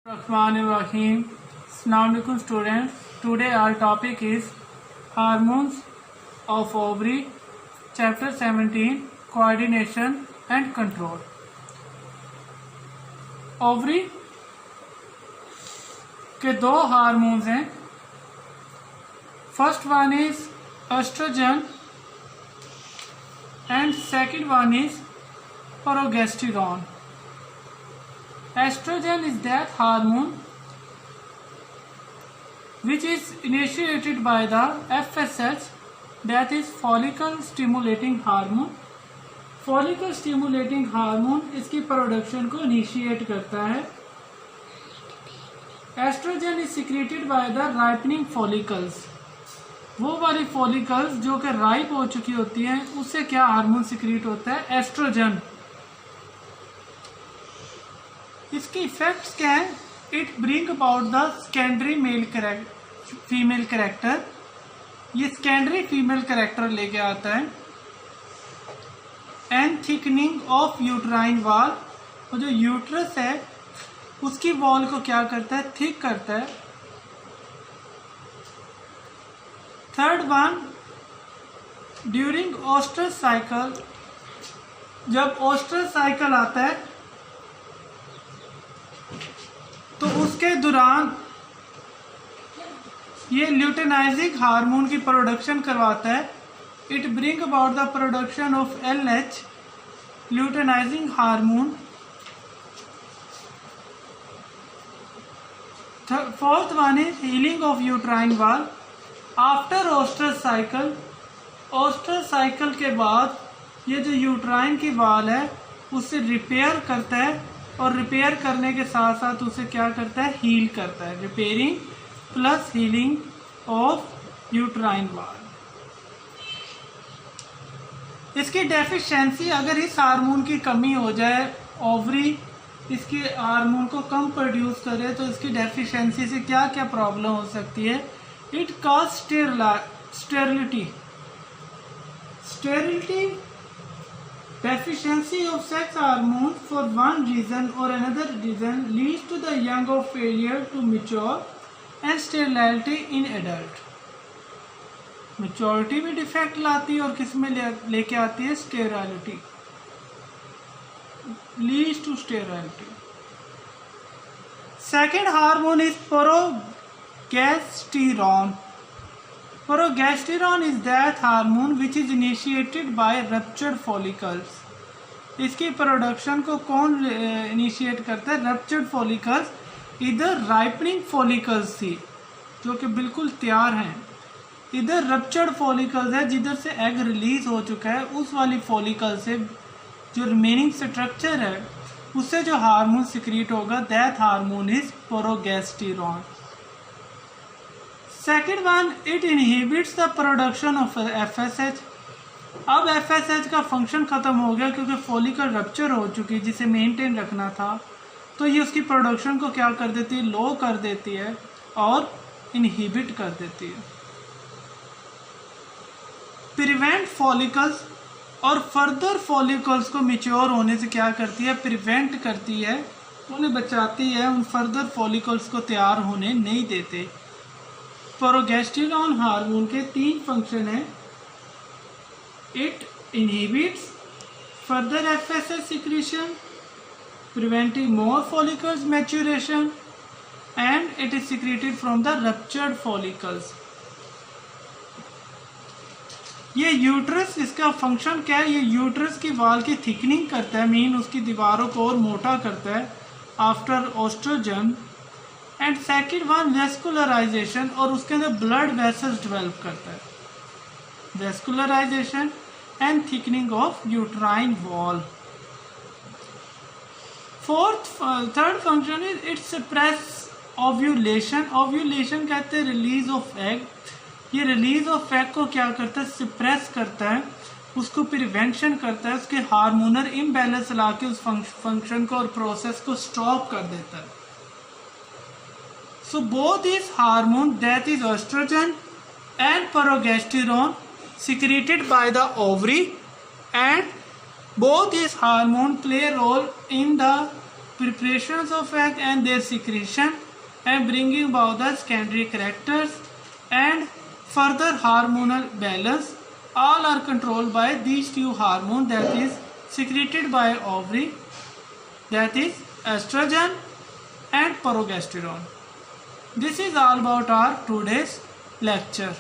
Rahim. Assalamualaikum students. Today our topic is hormones of ovary, chapter 17, coordination and control. Ovary के दो hormones हैं. First one is estrogen and second one is progesterone. Estrogen is that hormone which is initiated by the FSH, that is follicle stimulating hormone. Follicle stimulating hormone इसकी production को initiate करता है. Estrogen is secreted by the ripening follicles. वो वाली follicles जो कि ripe हो चुकी होती हैं उससे क्या हार्मोन सिक्रीट होता है? एस्ट्रोजन. इसके इफेक्ट्स क्या है? It bring about the secondary female character. ये सेकेंडरी फीमेल कैरेक्टर लेके आता है. And thickening of uterine wall. और जो यूट्रस है उसकी वॉल को क्या करता है? थिक करता है. Third one, during oestrus cycle. जब ओस्ट्रस साइकिल आता है तो उसके दौरान ये ल्यूटेनाइजिंग हार्मोन की प्रोडक्शन करवाता है. It bring about the production of LH, luteinising hormone. Fourth one is healing of uterine wall after oestrus cycle. Oestrus cycle के बाद ये जो यूट्राइन की वॉल है उससे रिपेयर करता है, और रिपेयर करने के साथ साथ उसे क्या करता है? हील करता है. Repairing plus healing of uterine wall. इसकी डेफिशिएंसी, अगर इस हार्मोन की कमी हो जाए, ओवरी इसके हार्मोन को कम प्रोड्यूस करे, तो इसकी डेफिशिएंसी से क्या क्या प्रॉब्लम हो सकती है? It cause sterility. Deficiency of sex hormones for one reason or another reason leads to the young of failure to mature and sterility in adult. Maturity में डिफेक्ट लाती है और किस में लेके आती है? Sterility. Leads to sterility. Second hormone is progesterone. Progesterone is that hormone which is initiated by ruptured follicles. इसकी प्रोडक्शन को कौन इनिशिएट करता है? Ruptured follicles. इधर राइपनिंग फॉलिकल्स थी जो कि बिल्कुल तैयार हैं, इधर रप्चर्ड फॉलिकल्स है जिधर से एग रिलीज हो चुका है. उस वाली फॉलिकल से जो रिमेनिंग स्ट्रक्चर है उससे जो हार्मोन सिक्रीट होगा, that hormone is progesterone. Second one, it inhibits the production of FSH. अब FSH का फंक्शन खत्म हो गया क्योंकि फॉलिकल रप्चर हो चुकी है जिसे मेंटेन रखना था, तो ये उसकी प्रोडक्शन को क्या कर देती है? लो कर देती है और इनहिबिट कर देती है. प्रिवेंट फॉलिकल्स, और फर्दर फॉलिकल्स को मैच्योर होने से क्या करती है? प्रिवेंट करती है, उन्हें बचाती है, उन फर्दर फॉलिकल्स को तैयार होने नहीं देते. प्रोगेस्टेरॉन हार्मोन के 3 फंक्शन हैं. It inhibits further FSH secretion, preventing more follicles maturation, and it is secreted from the ruptured follicles. ये यूट्रस, इसका फंक्शन क्या है? ये यूट्रस की वॉल की थिकनिंग करता है, मीन उसकी दीवारों को और मोटा करता है after oestrogen. And second one, vascularisation, और उसके अंदर ब्लड वेसल्स डेवलप करता है. Vascularisation and thickening of uterine wall. Third function is it suppress ovulation. Ovulation कहते हैं रिलीज ऑफ एग. ये रिलीज ऑफ एग को क्या करता है? सप्रेस करता है, उसको प्रिवेंशन करता है, उसके हार्मोनल इम्बैलेंस ला के उस फंक्शन को और प्रोसेस को स्टॉप कर देता है. So both these hormones, that is estrogen and progesterone, secreted by the ovary, and both these hormones play a role in the preparations of egg and their secretion, and bringing about the secondary characters and further hormonal balance, all are controlled by these two hormones that is secreted by ovary, that is estrogen and progesterone. This is all about our today's lecture.